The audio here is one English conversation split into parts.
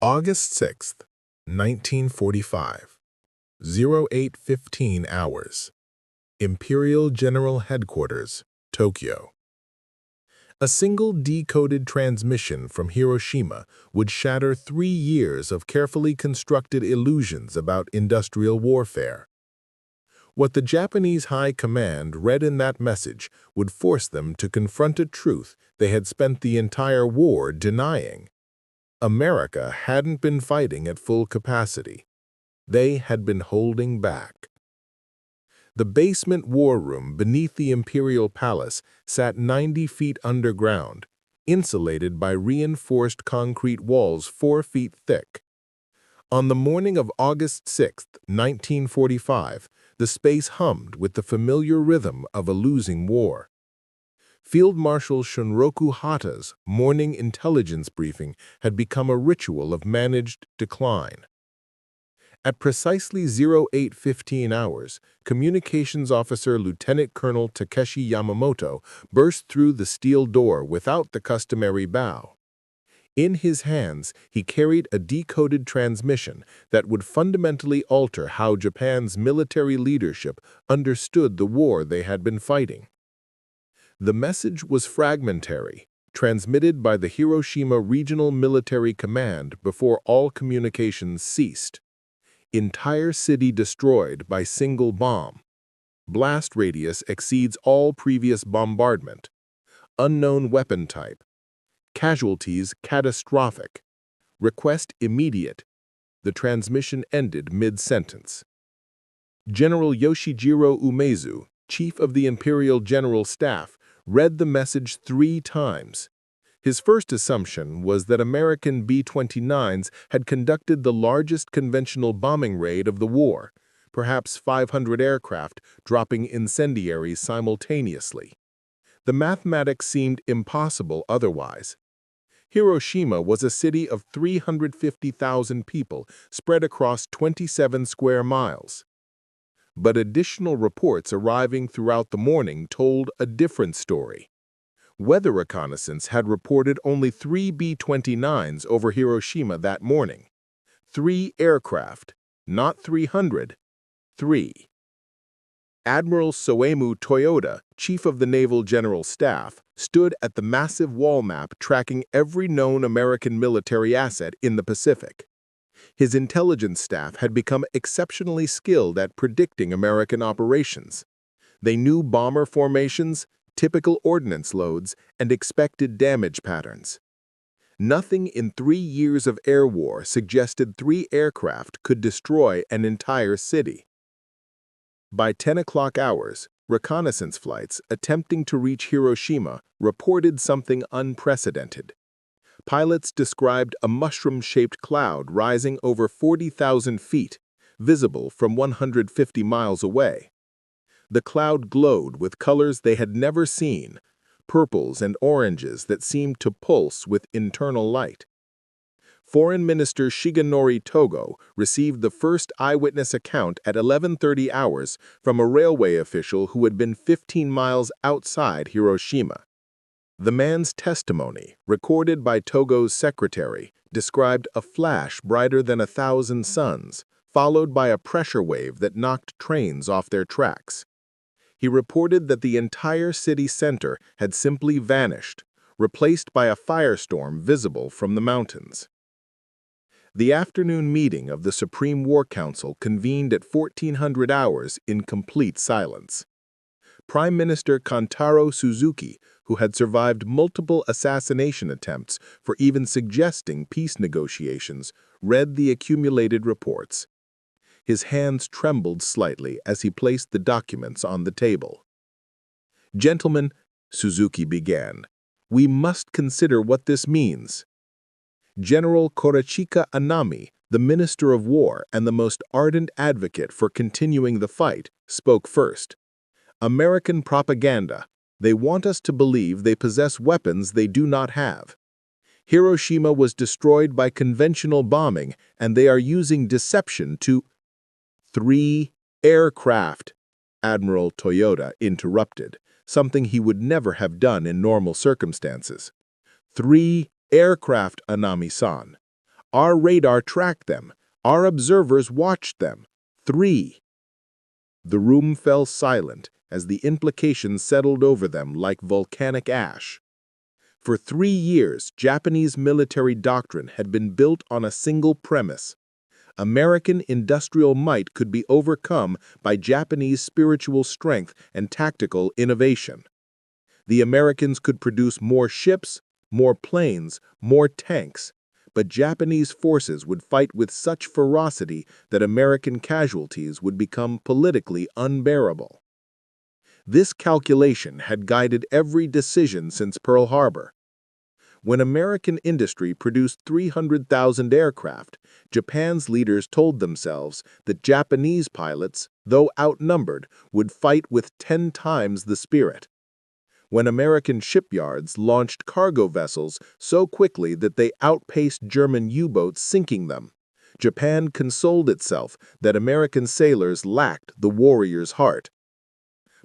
August 6th, 1945, 08:15 hours. Imperial General Headquarters, Tokyo. A single decoded transmission from Hiroshima would shatter 3 years of carefully constructed illusions about industrial warfare. What the Japanese High Command read in that message would force them to confront a truth they had spent the entire war denying. America hadn't been fighting at full capacity. They had been holding back. The basement war room beneath the Imperial Palace sat 90 feet underground, insulated by reinforced concrete walls 4 feet thick. On the morning of August 6, 1945, the space hummed with the familiar rhythm of a losing war. Field Marshal Shunroku Hata's morning intelligence briefing had become a ritual of managed decline. At precisely 08:15 hours, Communications Officer Lieutenant Colonel Takeshi Yamamoto burst through the steel door without the customary bow. In his hands, he carried a decoded transmission that would fundamentally alter how Japan's military leadership understood the war they had been fighting. The message was fragmentary, transmitted by the Hiroshima Regional Military Command before all communications ceased. Entire city destroyed by single bomb. Blast radius exceeds all previous bombardment. Unknown weapon type. Casualties catastrophic. Request immediate. The transmission ended mid-sentence. General Yoshijiro Umezu, Chief of the Imperial General Staff, read the message 3 times. His first assumption was that American B-29s had conducted the largest conventional bombing raid of the war, perhaps 500 aircraft dropping incendiaries simultaneously. The mathematics seemed impossible otherwise. Hiroshima was a city of 350,000 people spread across 27 square miles. But additional reports arriving throughout the morning told a different story. Weather reconnaissance had reported only 3 B-29s over Hiroshima that morning. 3 aircraft, not 300, 3. Admiral Toyoda, Chief of the Naval General Staff, stood at the massive wall map tracking every known American military asset in the Pacific. His intelligence staff had become exceptionally skilled at predicting American operations. They knew bomber formations, typical ordnance loads, and expected damage patterns. Nothing in 3 years of air war suggested 3 aircraft could destroy an entire city. By 10 o'clock hours, reconnaissance flights attempting to reach Hiroshima reported something unprecedented. Pilots described a mushroom-shaped cloud rising over 40,000 feet, visible from 150 miles away. The cloud glowed with colors they had never seen, purples and oranges that seemed to pulse with internal light. Foreign Minister Shigenori Togo received the first eyewitness account at 11:30 hours from a railway official who had been 15 miles outside Hiroshima. The man's testimony, recorded by Togo's secretary, described a flash brighter than 1,000 suns, followed by a pressure wave that knocked trains off their tracks. He reported that the entire city center had simply vanished, replaced by a firestorm visible from the mountains. The afternoon meeting of the Supreme War Council convened at 1400 hours in complete silence. Prime Minister Kantaro Suzuki, who had survived multiple assassination attempts for even suggesting peace negotiations, read the accumulated reports. His hands trembled slightly as he placed the documents on the table. "Gentlemen," Suzuki began, "we must consider what this means." General Korachika Anami, the Minister of War and the most ardent advocate for continuing the fight, spoke first. "American propaganda. They want us to believe they possess weapons they do not have. Hiroshima was destroyed by conventional bombing, and they are using deception to—" 3 aircraft, Admiral Toyoda interrupted, something he would never have done in normal circumstances. 3 aircraft, Anami-san. Our radar tracked them. Our observers watched them. 3. The room fell silent as the implications settled over them like volcanic ash. For 3 years, Japanese military doctrine had been built on a single premise. American industrial might could be overcome by Japanese spiritual strength and tactical innovation. The Americans could produce more ships, more planes, more tanks, but Japanese forces would fight with such ferocity that American casualties would become politically unbearable. This calculation had guided every decision since Pearl Harbor. When American industry produced 300,000 aircraft, Japan's leaders told themselves that Japanese pilots, though outnumbered, would fight with 10 times the spirit. When American shipyards launched cargo vessels so quickly that they outpaced German U-boats sinking them, Japan consoled itself that American sailors lacked the warrior's heart.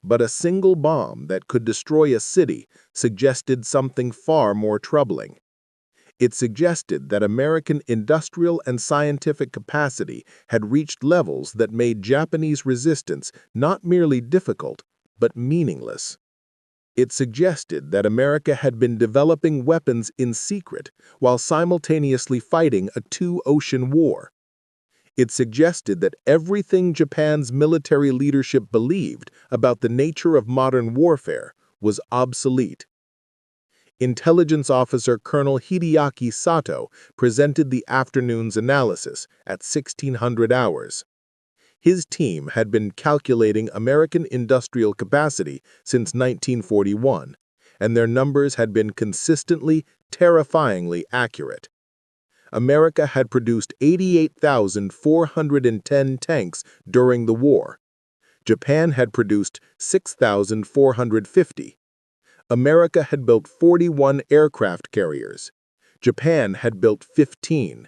But a single bomb that could destroy a city suggested something far more troubling. It suggested that American industrial and scientific capacity had reached levels that made Japanese resistance not merely difficult, but meaningless. It suggested that America had been developing weapons in secret while simultaneously fighting a two-ocean war. It suggested that everything Japan's military leadership believed about the nature of modern warfare was obsolete. Intelligence officer Colonel Hideaki Sato presented the afternoon's analysis at 1600 hours. His team had been calculating American industrial capacity since 1941, and their numbers had been consistently, terrifyingly accurate. America had produced 88,410 tanks during the war. Japan had produced 6,450. America had built 41 aircraft carriers. Japan had built 15.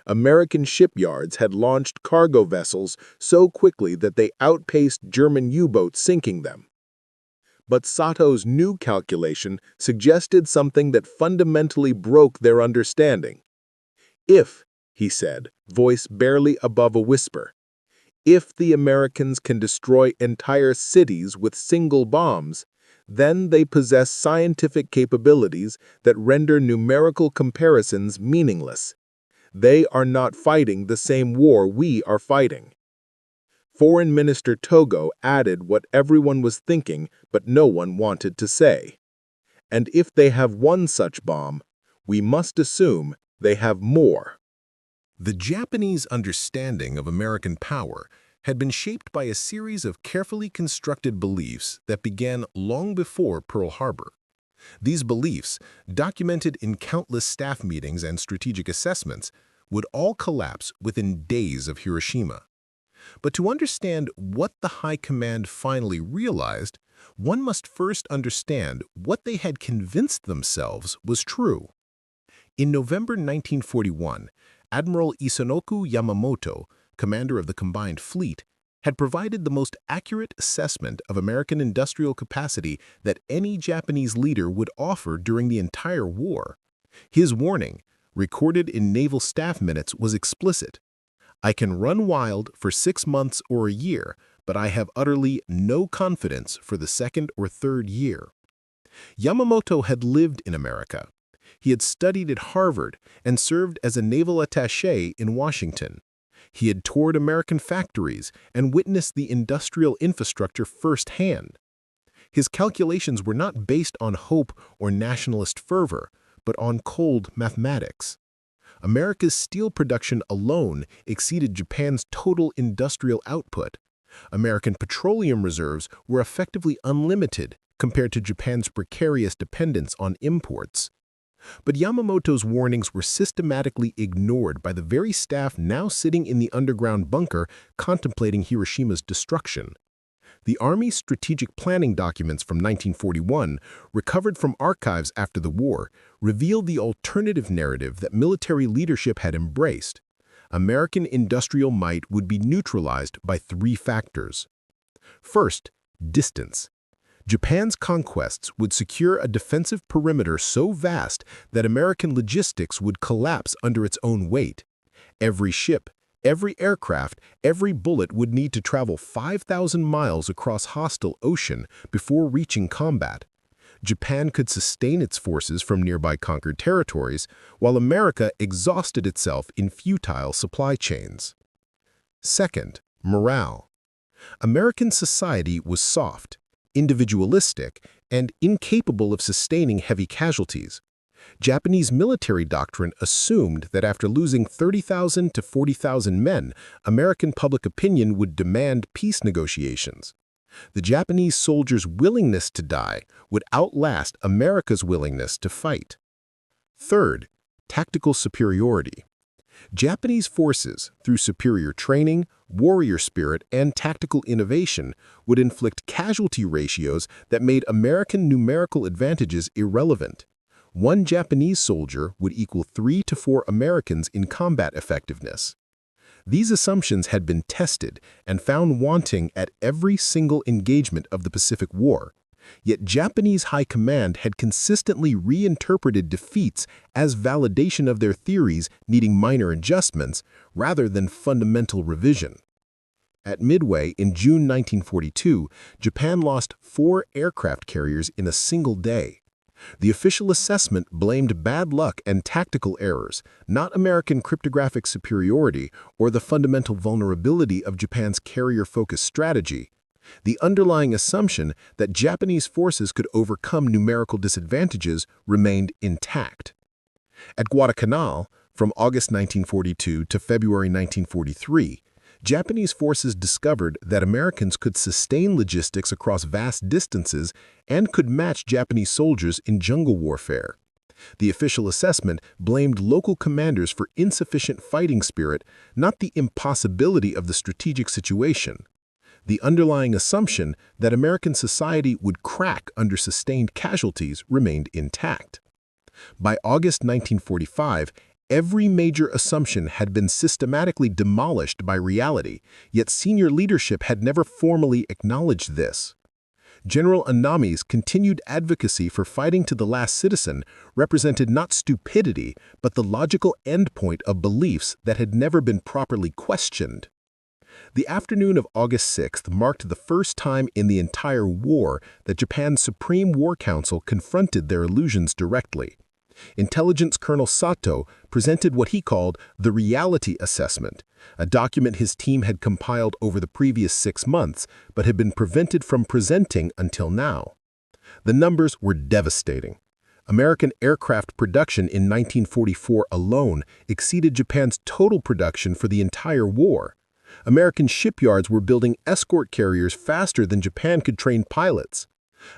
American shipyards had launched cargo vessels so quickly that they outpaced German U-boats sinking them. But Sato's new calculation suggested something that fundamentally broke their understanding. If, he said, voice barely above a whisper, if the Americans can destroy entire cities with single bombs, then they possess scientific capabilities that render numerical comparisons meaningless. They are not fighting the same war we are fighting. Foreign Minister Togo added what everyone was thinking but no one wanted to say. And if they have one such bomb, we must assume they have more. The Japanese understanding of American power had been shaped by a series of carefully constructed beliefs that began long before Pearl Harbor. These beliefs, documented in countless staff meetings and strategic assessments, would all collapse within days of Hiroshima. But to understand what the High Command finally realized, one must first understand what they had convinced themselves was true. In November 1941, Admiral Isanoku Yamamoto, commander of the Combined Fleet, had provided the most accurate assessment of American industrial capacity that any Japanese leader would offer during the entire war. His warning, recorded in naval staff minutes, was explicit. I can run wild for 6 months or a year, but I have utterly no confidence for the second or third year. Yamamoto had lived in America. He had studied at Harvard and served as a naval attaché in Washington. He had toured American factories and witnessed the industrial infrastructure firsthand. His calculations were not based on hope or nationalist fervor, but on cold mathematics. America's steel production alone exceeded Japan's total industrial output. American petroleum reserves were effectively unlimited compared to Japan's precarious dependence on imports. But Yamamoto's warnings were systematically ignored by the very staff now sitting in the underground bunker contemplating Hiroshima's destruction. The Army's strategic planning documents from 1941, recovered from archives after the war, revealed the alternative narrative that military leadership had embraced. American industrial might would be neutralized by 3 factors. First, distance. Japan's conquests would secure a defensive perimeter so vast that American logistics would collapse under its own weight. Every ship, every aircraft, every bullet would need to travel 5,000 miles across hostile ocean before reaching combat. Japan could sustain its forces from nearby conquered territories, while America exhausted itself in futile supply chains. Second, morale. American society was soft, individualistic, and incapable of sustaining heavy casualties. Japanese military doctrine assumed that after losing 30,000 to 40,000 men, American public opinion would demand peace negotiations. The Japanese soldiers' willingness to die would outlast America's willingness to fight. Third, tactical superiority. Japanese forces, through superior training, warrior spirit, and tactical innovation, would inflict casualty ratios that made American numerical advantages irrelevant. One Japanese soldier would equal 3 to 4 Americans in combat effectiveness. These assumptions had been tested and found wanting at every single engagement of the Pacific War. Yet Japanese high command had consistently reinterpreted defeats as validation of their theories needing minor adjustments rather than fundamental revision. At Midway in June 1942, Japan lost 4 aircraft carriers in a single day. The official assessment blamed bad luck and tactical errors, not American cryptographic superiority or the fundamental vulnerability of Japan's carrier-focused strategy. The underlying assumption that Japanese forces could overcome numerical disadvantages remained intact. At Guadalcanal, from August 1942 to February 1943, Japanese forces discovered that Americans could sustain logistics across vast distances and could match Japanese soldiers in jungle warfare. The official assessment blamed local commanders for insufficient fighting spirit, not the impossibility of the strategic situation. The underlying assumption that American society would crack under sustained casualties remained intact. By August 1945, every major assumption had been systematically demolished by reality, yet senior leadership had never formally acknowledged this. General Anami's continued advocacy for fighting to the last citizen represented not stupidity, but the logical endpoint of beliefs that had never been properly questioned. The afternoon of August 6th marked the first time in the entire war that Japan's Supreme War Council confronted their illusions directly. Intelligence Colonel Sato presented what he called the reality assessment, a document his team had compiled over the previous 6 months but had been prevented from presenting until now. The numbers were devastating. American aircraft production in 1944 alone exceeded Japan's total production for the entire war. American shipyards were building escort carriers faster than Japan could train pilots.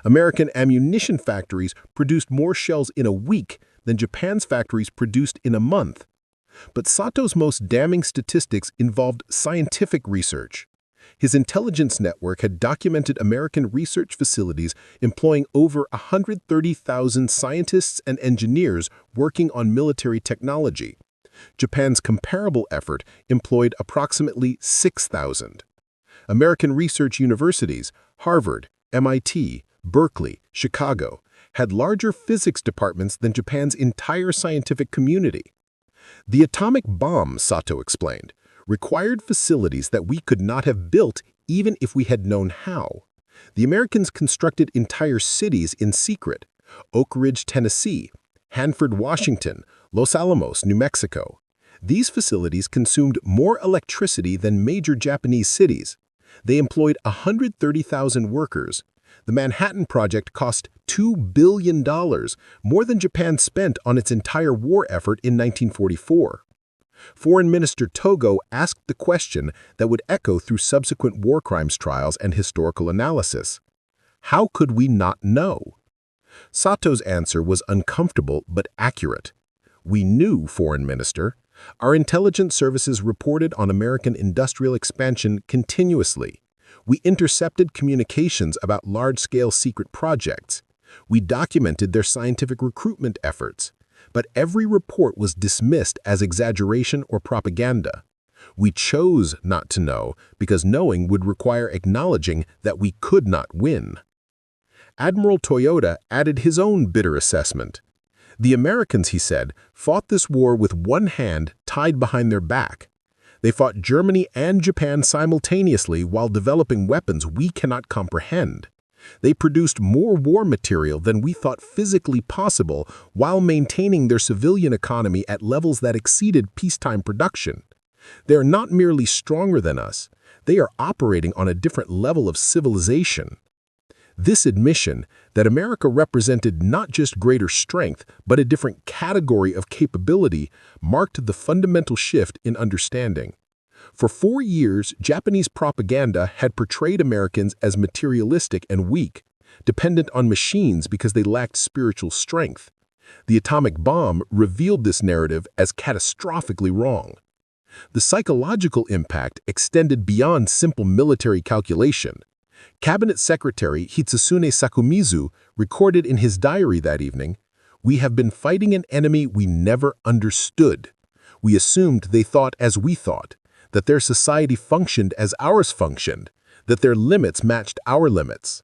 American ammunition factories produced more shells in a week than Japan's factories produced in a month. But Sato's most damning statistics involved scientific research. His intelligence network had documented American research facilities employing over 130,000 scientists and engineers working on military technology. Japan's comparable effort employed approximately 6,000. American research universities, Harvard, MIT, Berkeley, Chicago, had larger physics departments than Japan's entire scientific community. The atomic bomb, Sato explained, required facilities that we could not have built even if we had known how. The Americans constructed entire cities in secret: Oak Ridge, Tennessee, Hanford, Washington, Los Alamos, New Mexico. These facilities consumed more electricity than major Japanese cities. They employed 130,000 workers. The Manhattan Project cost $2 billion, more than Japan spent on its entire war effort in 1944. Foreign Minister Togo asked the question that would echo through subsequent war crimes trials and historical analysis: how could we not know? Sato's answer was uncomfortable but accurate. We knew, Foreign Minister. Our intelligence services reported on American industrial expansion continuously. We intercepted communications about large-scale secret projects. We documented their scientific recruitment efforts. But every report was dismissed as exaggeration or propaganda. We chose not to know because knowing would require acknowledging that we could not win. Admiral Toyoda added his own bitter assessment. The Americans, he said, fought this war with one hand tied behind their back. They fought Germany and Japan simultaneously while developing weapons we cannot comprehend. They produced more war material than we thought physically possible while maintaining their civilian economy at levels that exceeded peacetime production. They are not merely stronger than us, they are operating on a different level of civilization. This admission that America represented not just greater strength, but a different category of capability marked the fundamental shift in understanding. For 4 years, Japanese propaganda had portrayed Americans as materialistic and weak, dependent on machines because they lacked spiritual strength. The atomic bomb revealed this narrative as catastrophically wrong. The psychological impact extended beyond simple military calculation. Cabinet Secretary Hitsune Sakumizu recorded in his diary that evening, "We have been fighting an enemy we never understood. We assumed they thought as we thought, that their society functioned as ours functioned, that their limits matched our limits.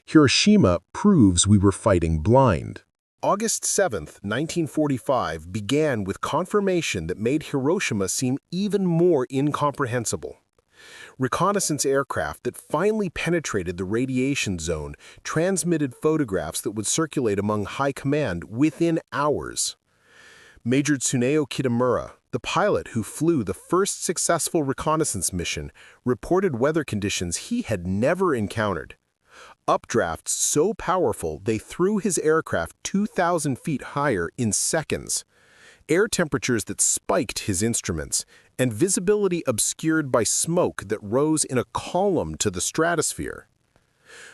Hiroshima proves we were fighting blind." August 7, 1945 began with confirmation that made Hiroshima seem even more incomprehensible. Reconnaissance aircraft that finally penetrated the radiation zone transmitted photographs that would circulate among high command within hours. Major Tsuneo Kitamura, the pilot who flew the first successful reconnaissance mission, reported weather conditions he had never encountered. Updrafts so powerful they threw his aircraft 2,000 feet higher in seconds. Air temperatures that spiked his instruments, and visibility obscured by smoke that rose in a column to the stratosphere.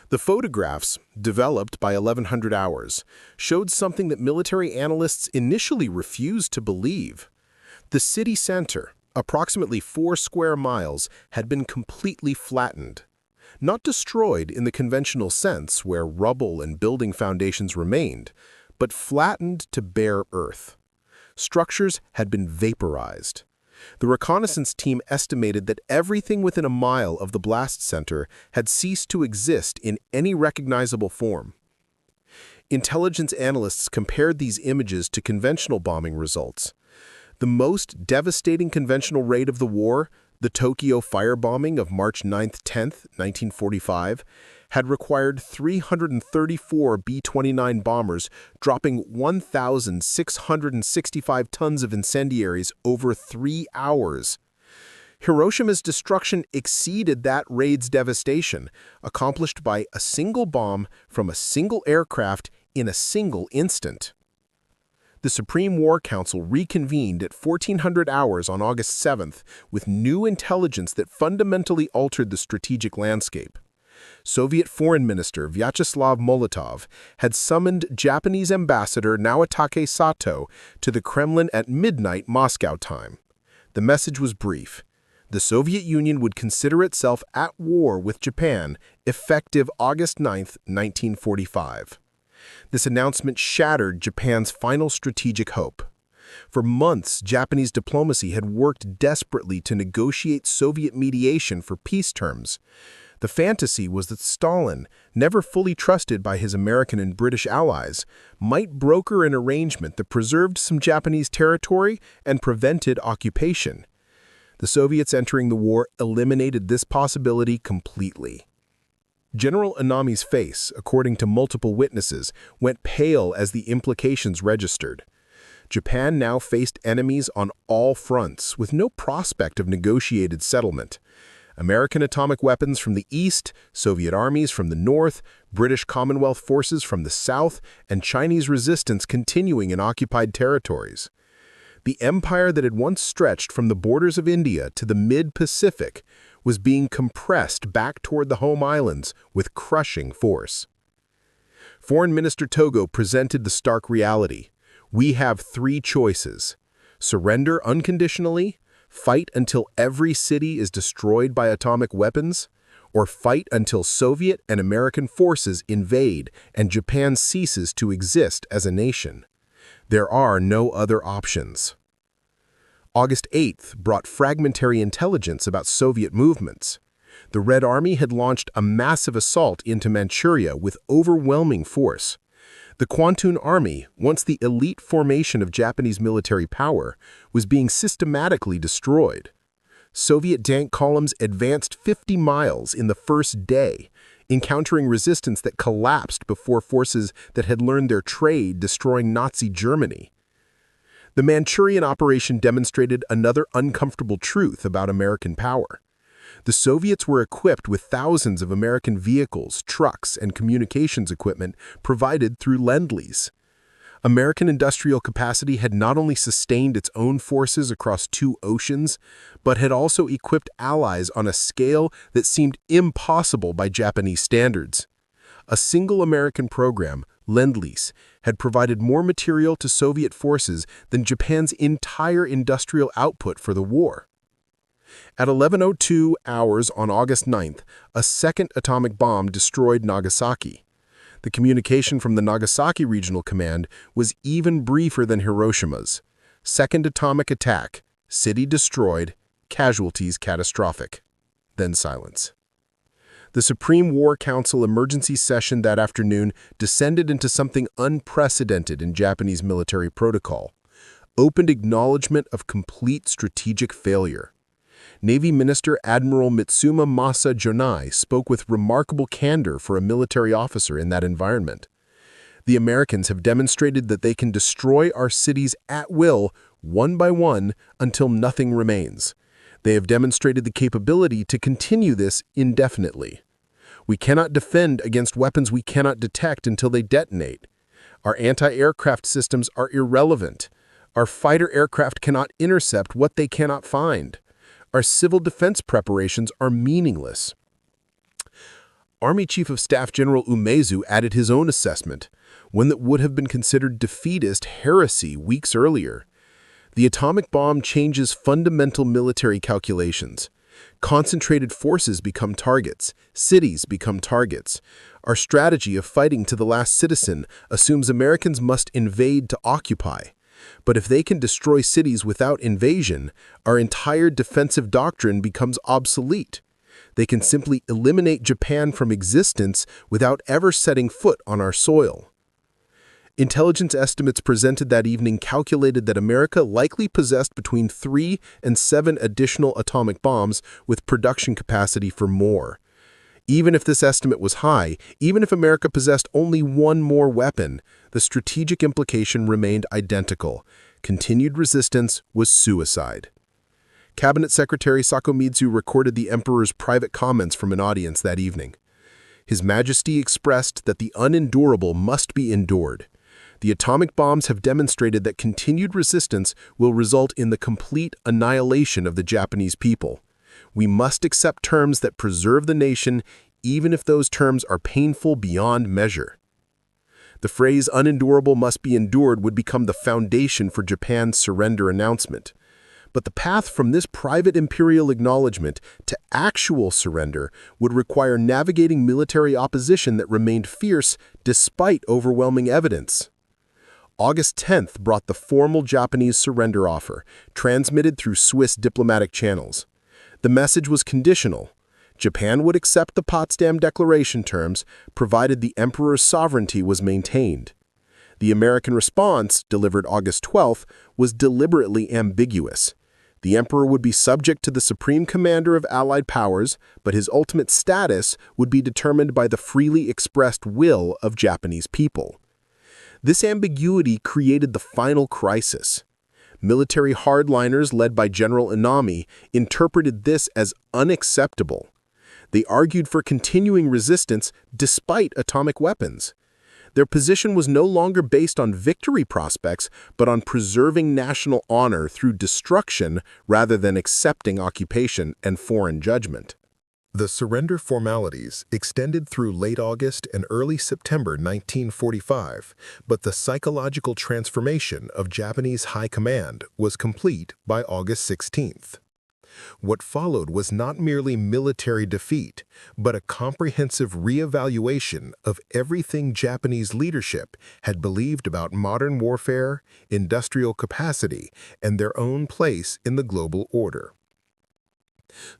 The photographs, developed by 1100 hours, showed something that military analysts initially refused to believe. The city center, approximately 4 square miles, had been completely flattened. Not destroyed in the conventional sense where rubble and building foundations remained, but flattened to bare earth. Structures had been vaporized. The reconnaissance team estimated that everything within a mile of the blast center had ceased to exist in any recognizable form. Intelligence analysts compared these images to conventional bombing results. The most devastating conventional raid of the war, the Tokyo firebombing of March 9–10, 1945, had required 334 B-29 bombers dropping 1,665 tons of incendiaries over 3 hours. Hiroshima's destruction exceeded that raid's devastation, accomplished by a single bomb from a single aircraft in a single instant. The Supreme War Council reconvened at 1400 hours on August 7th with new intelligence that fundamentally altered the strategic landscape. Soviet Foreign Minister Vyacheslav Molotov had summoned Japanese Ambassador Naotake Sato to the Kremlin at midnight Moscow time. The message was brief. The Soviet Union would consider itself at war with Japan effective August 9, 1945. This announcement shattered Japan's final strategic hope. For months, Japanese diplomacy had worked desperately to negotiate Soviet mediation for peace terms. The fantasy was that Stalin, never fully trusted by his American and British allies, might broker an arrangement that preserved some Japanese territory and prevented occupation. The Soviets entering the war eliminated this possibility completely. General Anami's face, according to multiple witnesses, went pale as the implications registered. Japan now faced enemies on all fronts, with no prospect of negotiated settlement. American atomic weapons from the east, Soviet armies from the north, British Commonwealth forces from the south, and Chinese resistance continuing in occupied territories. The empire that had once stretched from the borders of India to the mid-Pacific was being compressed back toward the home islands with crushing force. Foreign Minister Togo presented the stark reality. We have 3 choices: surrender unconditionally, fight until every city is destroyed by atomic weapons, or fight until Soviet and American forces invade and Japan ceases to exist as a nation. There are no other options. August 8th brought fragmentary intelligence about Soviet movements. The Red Army had launched a massive assault into Manchuria with overwhelming force. The Kwantung Army, once the elite formation of Japanese military power, was being systematically destroyed. Soviet tank columns advanced 50 miles in the first day, encountering resistance that collapsed before forces that had learned their trade destroying Nazi Germany. The Manchurian operation demonstrated another uncomfortable truth about American power. The Soviets were equipped with thousands of American vehicles, trucks, and communications equipment provided through Lend-Lease. American industrial capacity had not only sustained its own forces across 2 oceans, but had also equipped allies on a scale that seemed impossible by Japanese standards. A single American program, Lend-Lease, had provided more material to Soviet forces than Japan's entire industrial output for the war. At 11:02 hours on August 9th, a second atomic bomb destroyed Nagasaki. The communication from the Nagasaki Regional Command was even briefer than Hiroshima's. Second atomic attack, city destroyed, casualties catastrophic. Then silence. The Supreme War Council emergency session that afternoon descended into something unprecedented in Japanese military protocol: open acknowledgement of complete strategic failure. Navy Minister Admiral Mitsuma Masa Jonai spoke with remarkable candor for a military officer in that environment. The Americans have demonstrated that they can destroy our cities at will, one by one, until nothing remains. They have demonstrated the capability to continue this indefinitely. We cannot defend against weapons we cannot detect until they detonate. Our anti-aircraft systems are irrelevant. Our fighter aircraft cannot intercept what they cannot find. Our civil defense preparations are meaningless. Army Chief of Staff General Umezu added his own assessment, one that would have been considered defeatist heresy weeks earlier. The atomic bomb changes fundamental military calculations. Concentrated forces become targets. Cities become targets. Our strategy of fighting to the last citizen assumes Americans must invade to occupy. But if they can destroy cities without invasion, our entire defensive doctrine becomes obsolete. They can simply eliminate Japan from existence without ever setting foot on our soil. Intelligence estimates presented that evening calculated that America likely possessed between 3 and 7 additional atomic bombs with production capacity for more. Even if this estimate was high, even if America possessed only one more weapon, the strategic implication remained identical. Continued resistance was suicide. Cabinet Secretary Sakomitsu recorded the Emperor's private comments from an audience that evening. His Majesty expressed that the unendurable must be endured. The atomic bombs have demonstrated that continued resistance will result in the complete annihilation of the Japanese people. We must accept terms that preserve the nation, even if those terms are painful beyond measure. The phrase unendurable must be endured would become the foundation for Japan's surrender announcement. But the path from this private imperial acknowledgement to actual surrender would require navigating military opposition that remained fierce despite overwhelming evidence. August 10th brought the formal Japanese surrender offer, transmitted through Swiss diplomatic channels. The message was conditional. Japan would accept the Potsdam Declaration terms, provided the Emperor's sovereignty was maintained. The American response, delivered August 12th, was deliberately ambiguous. The Emperor would be subject to the Supreme Commander of Allied powers, but his ultimate status would be determined by the freely expressed will of Japanese people. This ambiguity created the final crisis. Military hardliners led by General Anami interpreted this as unacceptable. They argued for continuing resistance despite atomic weapons. Their position was no longer based on victory prospects, but on preserving national honor through destruction rather than accepting occupation and foreign judgment. The surrender formalities extended through late August and early September 1945, but the psychological transformation of Japanese high command was complete by August 16th. What followed was not merely military defeat, but a comprehensive reevaluation of everything Japanese leadership had believed about modern warfare, industrial capacity, and their own place in the global order.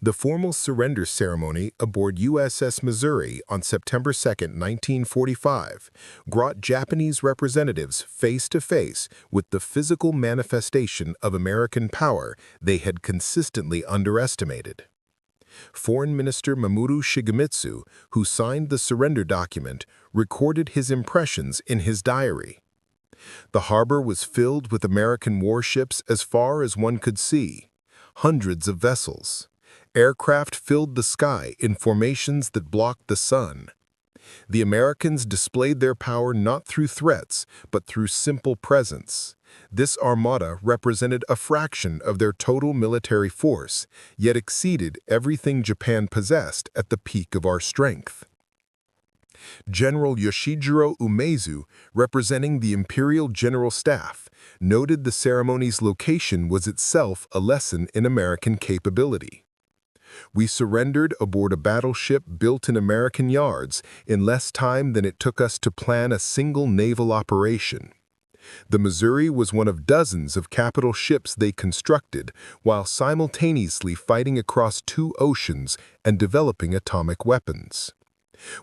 The formal surrender ceremony aboard USS Missouri on September 2, 1945, brought Japanese representatives face to face with the physical manifestation of American power they had consistently underestimated. Foreign Minister Mamoru Shigemitsu, who signed the surrender document, recorded his impressions in his diary. The harbor was filled with American warships as far as one could see, hundreds of vessels. Aircraft filled the sky in formations that blocked the sun. The Americans displayed their power not through threats, but through simple presence. This armada represented a fraction of their total military force, yet exceeded everything Japan possessed at the peak of our strength. General Yoshijiro Umezu, representing the Imperial General Staff, noted the ceremony's location was itself a lesson in American capability. We surrendered aboard a battleship built in American yards in less time than it took us to plan a single naval operation. The Missouri was one of dozens of capital ships they constructed while simultaneously fighting across 2 oceans and developing atomic weapons.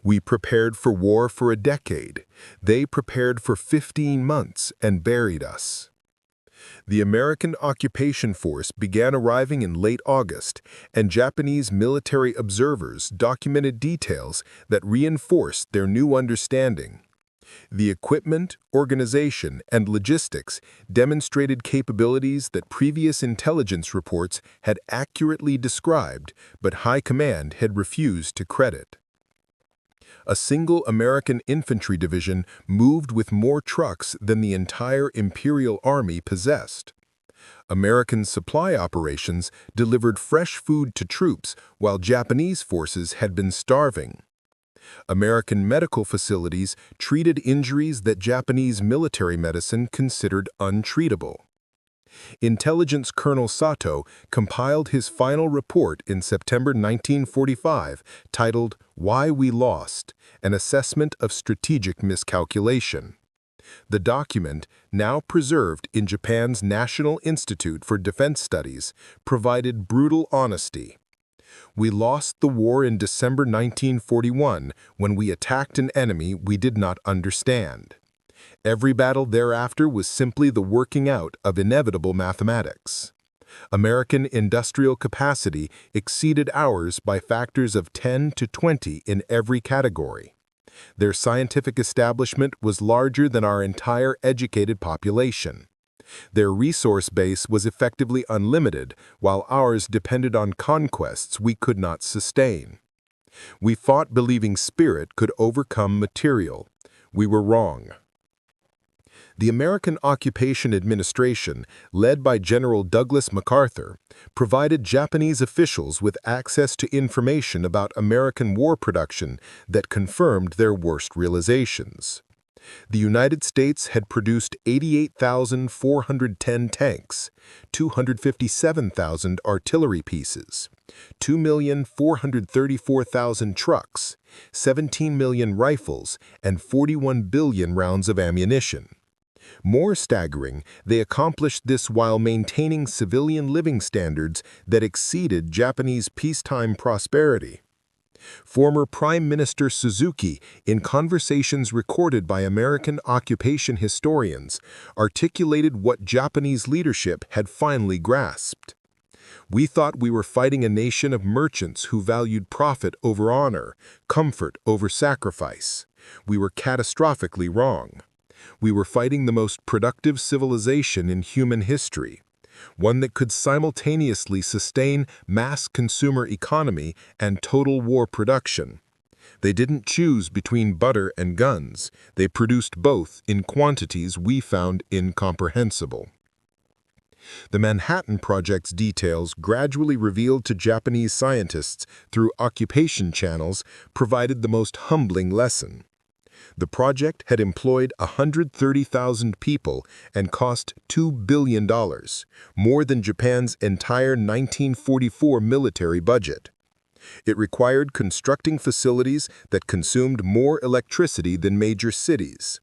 We prepared for war for a decade. They prepared for 15 months and buried us. The American occupation force began arriving in late August, and Japanese military observers documented details that reinforced their new understanding. The equipment, organization, and logistics demonstrated capabilities that previous intelligence reports had accurately described, but High Command had refused to credit. A single American infantry division moved with more trucks than the entire Imperial Army possessed. American supply operations delivered fresh food to troops while Japanese forces had been starving. American medical facilities treated injuries that Japanese military medicine considered untreatable. Intelligence Colonel Sato compiled his final report in September 1945 titled "Why We Lost: An Assessment of Strategic Miscalculation." The document, now preserved in Japan's National Institute for Defense Studies, provided brutal honesty. We lost the war in December 1941 when we attacked an enemy we did not understand. Every battle thereafter was simply the working out of inevitable mathematics. American industrial capacity exceeded ours by factors of 10 to 20 in every category. Their scientific establishment was larger than our entire educated population. Their resource base was effectively unlimited, while ours depended on conquests we could not sustain. We fought believing spirit could overcome material. We were wrong. The American Occupation Administration, led by General Douglas MacArthur, provided Japanese officials with access to information about American war production that confirmed their worst realizations. The United States had produced 88,410 tanks, 257,000 artillery pieces, 2,434,000 trucks, 17 million rifles, and 41 billion rounds of ammunition. More staggering, they accomplished this while maintaining civilian living standards that exceeded Japanese peacetime prosperity. Former Prime Minister Suzuki, in conversations recorded by American occupation historians, articulated what Japanese leadership had finally grasped. We thought we were fighting a nation of merchants who valued profit over honor, comfort over sacrifice. We were catastrophically wrong. We were fighting the most productive civilization in human history, one that could simultaneously sustain mass consumer economy and total war production. They didn't choose between butter and guns. They produced both in quantities we found incomprehensible. The Manhattan Project's details, gradually revealed to Japanese scientists through occupation channels, provided the most humbling lesson. The project had employed 130,000 people and cost $2 billion, more than Japan's entire 1944 military budget. It required constructing facilities that consumed more electricity than major cities.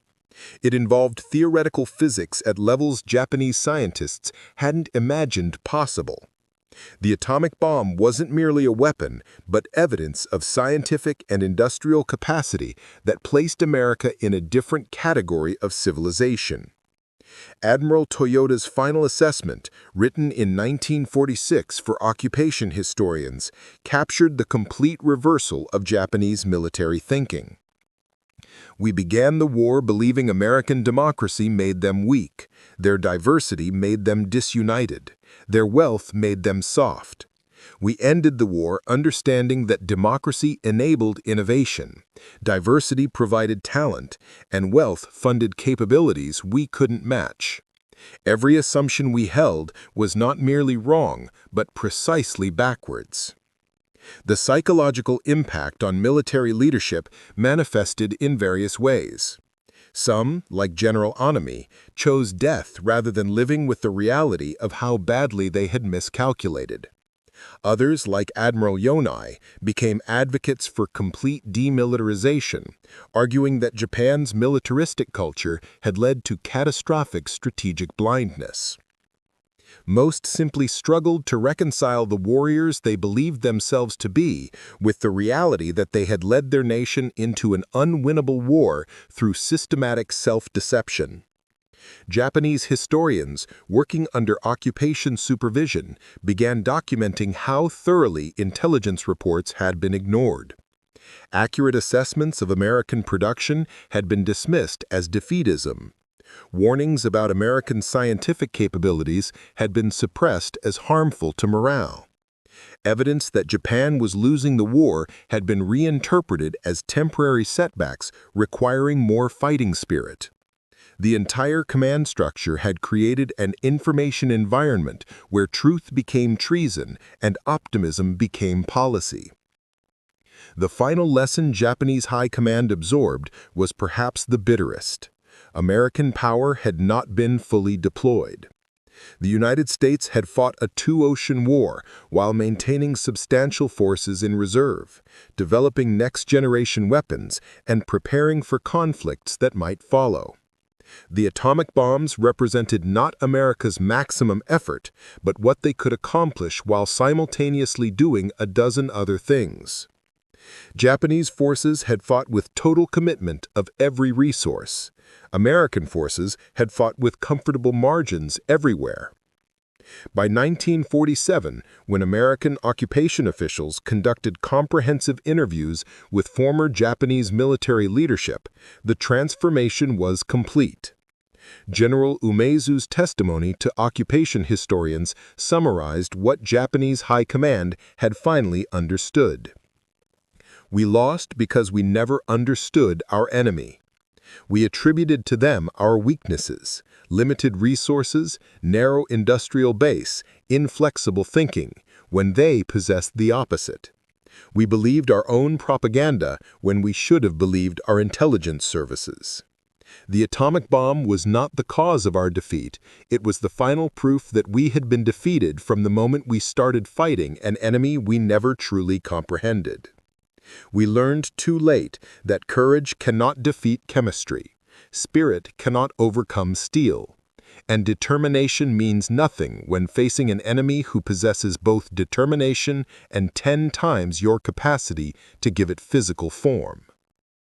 It involved theoretical physics at levels Japanese scientists hadn't imagined possible. The atomic bomb wasn't merely a weapon, but evidence of scientific and industrial capacity that placed America in a different category of civilization. Admiral Toyoda's final assessment, written in 1946 for occupation historians, captured the complete reversal of Japanese military thinking. We began the war believing American democracy made them weak, their diversity made them disunited, their wealth made them soft. We ended the war understanding that democracy enabled innovation, diversity provided talent, and wealth funded capabilities we couldn't match. Every assumption we held was not merely wrong, but precisely backwards. The psychological impact on military leadership manifested in various ways. Some, like General Anami, chose death rather than living with the reality of how badly they had miscalculated. Others, like Admiral Toyoda, became advocates for complete demilitarization, arguing that Japan's militaristic culture had led to catastrophic strategic blindness. Most simply struggled to reconcile the warriors they believed themselves to be with the reality that they had led their nation into an unwinnable war through systematic self-deception. Japanese historians, working under occupation supervision, began documenting how thoroughly intelligence reports had been ignored. Accurate assessments of American production had been dismissed as defeatism. Warnings about American scientific capabilities had been suppressed as harmful to morale. Evidence that Japan was losing the war had been reinterpreted as temporary setbacks requiring more fighting spirit. The entire command structure had created an information environment where truth became treason and optimism became policy. The final lesson Japanese High Command absorbed was perhaps the bitterest. American power had not been fully deployed. The United States had fought a two-ocean war while maintaining substantial forces in reserve, developing next-generation weapons, and preparing for conflicts that might follow. The atomic bombs represented not America's maximum effort, but what they could accomplish while simultaneously doing a dozen other things. Japanese forces had fought with total commitment of every resource. American forces had fought with comfortable margins everywhere. By 1947, when American occupation officials conducted comprehensive interviews with former Japanese military leadership, the transformation was complete. General Umezu's testimony to occupation historians summarized what Japanese High Command had finally understood. We lost because we never understood our enemy. We attributed to them our weaknesses, limited resources, narrow industrial base, inflexible thinking, when they possessed the opposite. We believed our own propaganda when we should have believed our intelligence services. The atomic bomb was not the cause of our defeat. It was the final proof that we had been defeated from the moment we started fighting an enemy we never truly comprehended. We learned too late that courage cannot defeat chemistry, spirit cannot overcome steel, and determination means nothing when facing an enemy who possesses both determination and 10 times your capacity to give it physical form.